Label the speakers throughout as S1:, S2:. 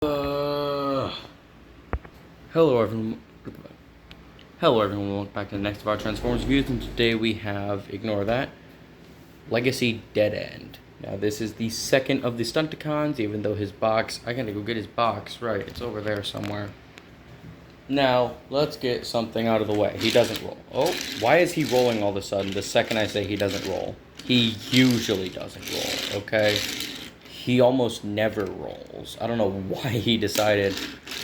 S1: Uh, hello everyone. Hello everyone. Welcome back to the next of our Transformers reviews, and today we have ignore that Legacy Dead End. Now this is the second of the stunticons, even though his box. I gotta go get his box. Right, it's over there somewhere. Now let's get something out of the way. He doesn't roll. Oh, why is he rolling all of a sudden? The second I say he doesn't roll, he usually doesn't roll. Okay. He almost never rolls. I don't know why he decided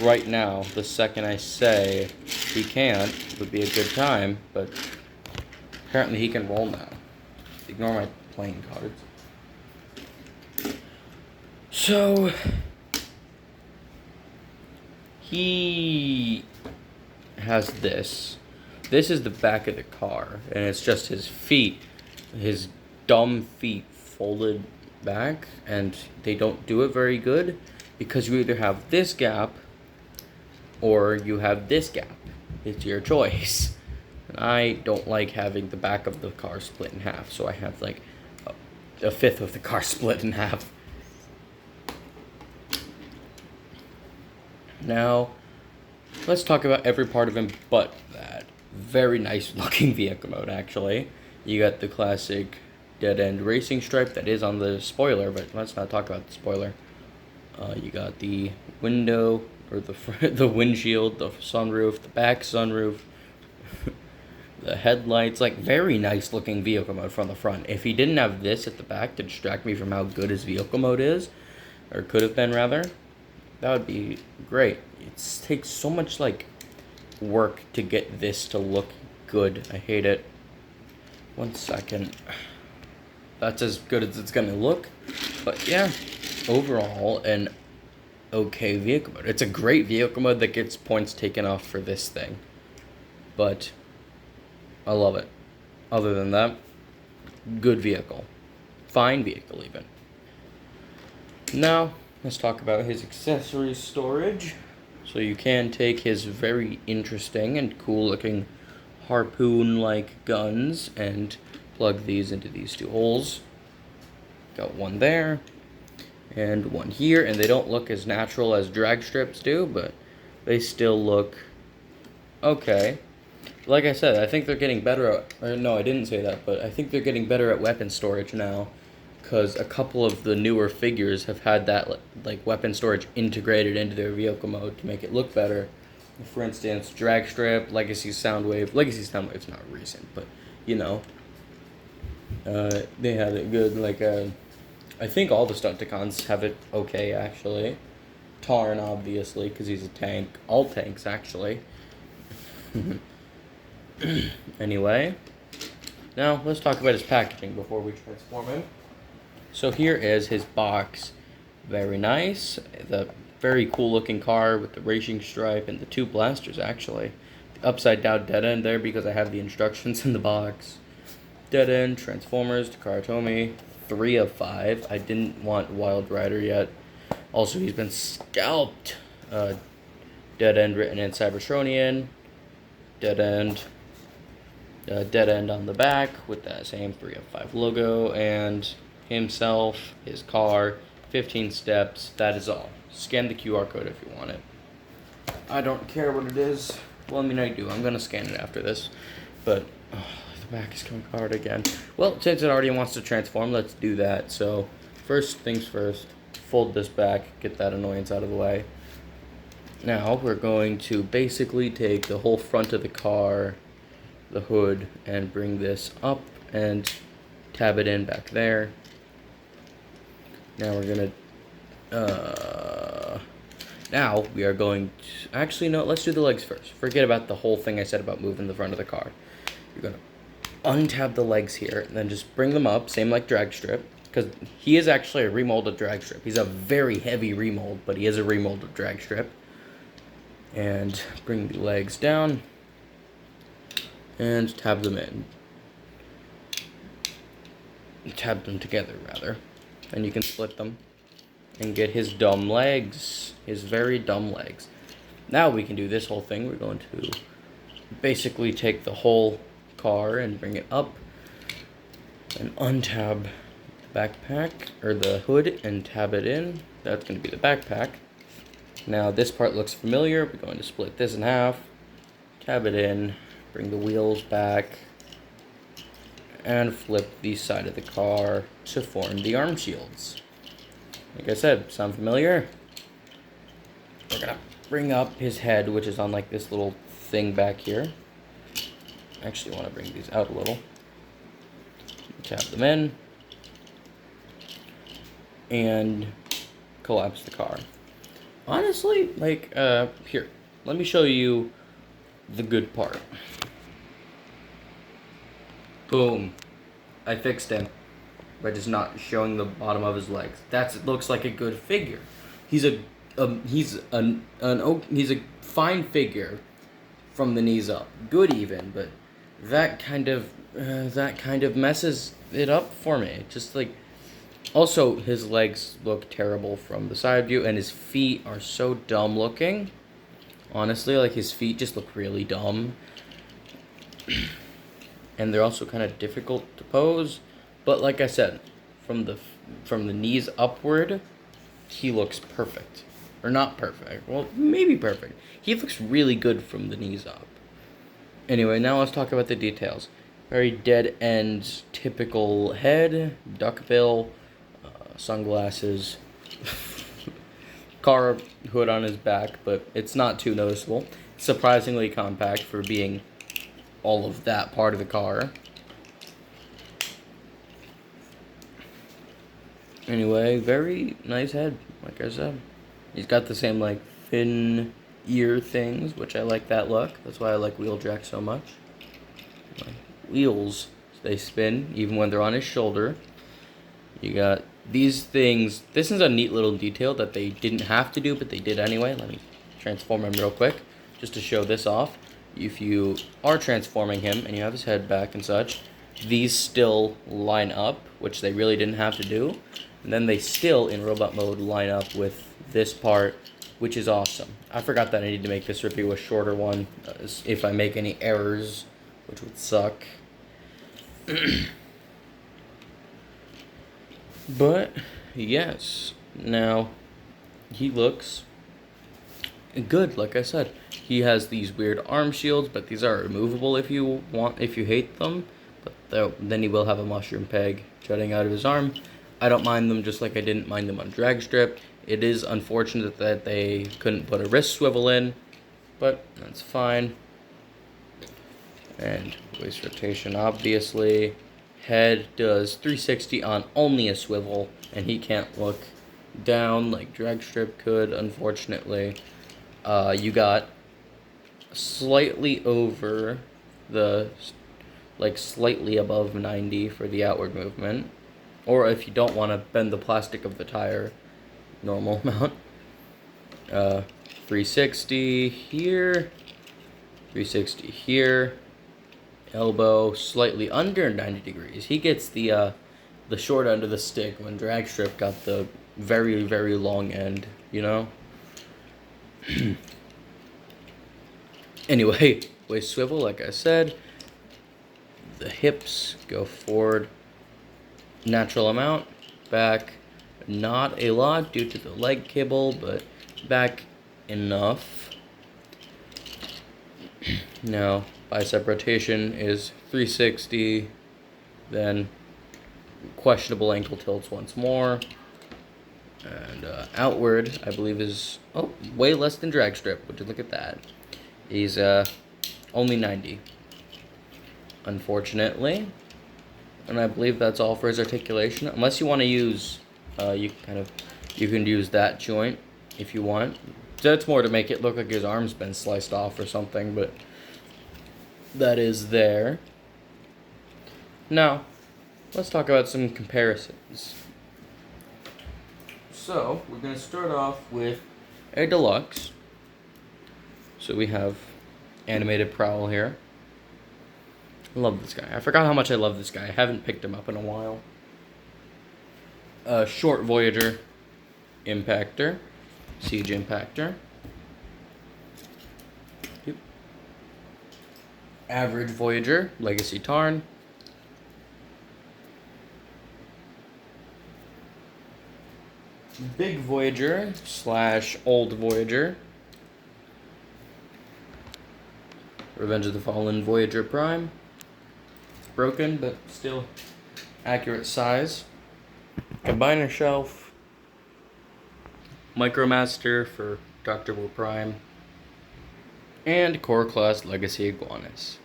S1: right now, the second I say he can't, would be a good time, but apparently he can roll now. Ignore my playing cards. So, he has this. This is the back of the car, and it's just his feet, his dumb feet folded back, and they don't do it very good because you either have this gap or you have this gap. It's your choice. And I don't like having the back of the car split in half, so I have like a fifth of the car split in half. Now, let's talk about every part of him but that. Very nice looking vehicle mode, actually. You got the classic dead end racing stripe that is on the spoiler, but let's not talk about the spoiler. You got the window, or the windshield, the sunroof, the back sunroof, the headlights, like very nice looking vehicle mode from the front. If he didn't have this at the back to distract me from how good his vehicle mode is, or could have been rather, that would be great. It takes so much like work to get this to look good. I hate it. 1 second. That's as good as it's gonna look. But yeah, overall an okay vehicle mode. It's a great vehicle mode that gets points taken off for this thing. But I love it. Other than that, good vehicle. Fine vehicle even. Now, let's talk about his accessory storage. So you can take his very interesting and cool looking harpoon-like guns and plug these into these two holes. Got one there and one here, and they don't look as natural as drag strips do, but they still look okay. Like I said, I think they're getting better at, or no, I didn't say that, but I think they're getting better at weapon storage now, because a couple of the newer figures have had that like weapon storage integrated into their vehicle mode to make it look better. For instance, drag strip, Legacy Soundwave. Legacy Soundwave's not recent, but you know, they had it good. Like I think all the stunticons have it okay actually. Tarn obviously because he's a tank. All tanks actually. Anyway, now let's talk about his packaging before we transform him. So here is his box. Very nice. The very cool looking car with the racing stripe and the two blasters actually. The upside down dead end there because I have the instructions in the box. Dead end, Transformers, Takaratomi, 3 of 5. I didn't want Wild Rider yet. Also, he's been scalped. Dead end written in Cybertronian. Dead end. Dead end on the back with that same 3 of 5 logo. And himself, his car, 15 steps. That is all. Scan the QR code if you want it. I don't care what it is. Well, I mean, I do. I'm going to scan it after this. But the back is coming hard again. Well, since it already wants to transform, let's do that. So, first things first. Fold this back. Get that annoyance out of the way. Now, we're going to basically take the whole front of the car, the hood, and bring this up and tab it in back there. Now we're going to... Now, we are going to... Actually, no, let's do the legs first. Forget about the whole thing I said about moving the front of the car. You're going to untab the legs here, and then just bring them up, same like drag strip, because he is actually a remolded drag strip. He's a very heavy remold, but he is a remolded drag strip. And bring the legs down, and tab them in. Tab them together, rather. And you can split them and get his dumb legs, his very dumb legs. Now we can do this whole thing. We're going to basically take the whole car and bring it up and untab the backpack or the hood and tab it in. That's going to be the backpack. Now this part looks familiar. We're going to split this in half, cab it in, bring the wheels back, and flip the side of the car to form the arm shields. Like I said, sound familiar? We're gonna bring up his head, which is on like this little thing back here. Actually, I want to bring these out a little. Tap them in and collapse the car. Honestly, like, here, let me show you the good part. Boom. I fixed him by just not showing the bottom of his legs. That looks like a good figure. He's a fine figure from the knees up. Good even, but that kind of messes it up for me. Just like, also his legs look terrible from the side view, and his feet are so dumb looking. Honestly, like his feet just look really dumb. And they're also kind of difficult to pose, but like I said, from the knees upward, he looks perfect. Or not perfect. Well, maybe perfect. He looks really good from the knees up. Anyway, now let's talk about the details. Very dead end, typical head, duckbill, sunglasses, car hood on his back, but it's not too noticeable. Surprisingly compact for being all of that part of the car. Anyway, very nice head, like I said. He's got the same like fin ear things, which I like that look. That's why I like Wheeljack so much. My wheels, they spin even when they're on his shoulder. You got these things. This is a neat little detail that they didn't have to do, but they did anyway. Let me transform him real quick, just to show this off. If you are transforming him and you have his head back and such, these still line up, which they really didn't have to do. And then they still, in robot mode, line up with this part, which is awesome. I forgot that I need to make this review a shorter one, if I make any errors, which would suck. But, yes. Now, he looks good, like I said. He has these weird arm shields, but these are removable if you hate them. But then he will have a mushroom peg jutting out of his arm. I don't mind them, just like I didn't mind them on drag strip. It is unfortunate that they couldn't put a wrist swivel in, but that's fine. And waist rotation, obviously. Head does 360 on only a swivel, and he can't look down like drag strip could, unfortunately. You got slightly over slightly above 90 for the outward movement. Or if you don't want to bend the plastic of the tire, normal amount. 360 here, 360 here. Elbow slightly under 90 degrees. He gets the short end of the stick when drag strip got the very, very long end, you know? Anyway, waist swivel, like I said. The hips go forward natural amount, back not a lot due to the leg cable, but back enough. Now, bicep rotation is 360, then questionable ankle tilts once more. And outward, I believe, is way less than drag strip. Would you look at that? He's only 90, unfortunately. And I believe that's all for his articulation. Unless you want to use, you can use that joint if you want. That's more to make it look like his arm's been sliced off or something, but that is there. Now, let's talk about some comparisons. So, we're going to start off with a deluxe. So we have animated Prowl here. I love this guy. I forgot how much I love this guy. I haven't picked him up in a while. Short Voyager Impactor. Siege Impactor. Yep. Average Voyager Legacy Tarn. Big Voyager / Old Voyager. Revenge of the Fallen Voyager Prime. Broken, but still accurate size. Combiner shelf. Micromaster for Dr. Wu Prime. And Core Class Legacy Iguanas.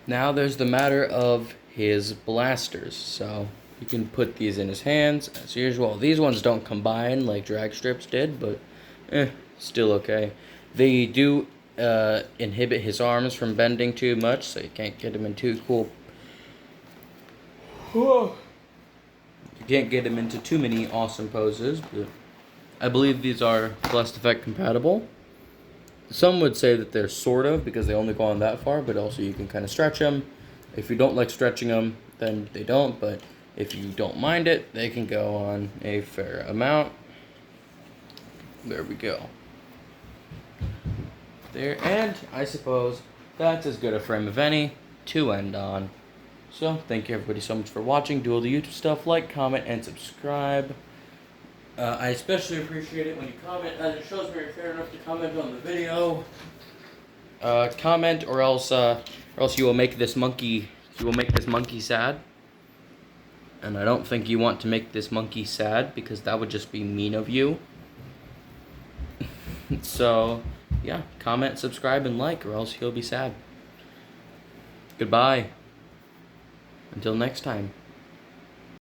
S1: Now there's the matter of his blasters. So you can put these in his hands as usual. These ones don't combine like drag strips did, but still okay. They do inhibit his arms from bending too much, so you can't get him in too cool. You can't get him into too many awesome poses, but I believe these are Blast Effect compatible. Some would say that they're sort of, because they only go on that far, but also you can kind of stretch them. If you don't like stretching them, then they don't, but if you don't mind it, they can go on a fair amount. There we go. There, and I suppose that's as good a frame of any to end on. So, thank you everybody so much for watching. Do all the YouTube stuff, like, comment, and subscribe. I especially appreciate it when you comment, as it shows me you're fair enough to comment on the video. Comment, or else you will make this monkey sad. And I don't think you want to make this monkey sad, because that would just be mean of you. So, yeah, comment, subscribe, and like, or else he'll be sad. Goodbye. Until next time.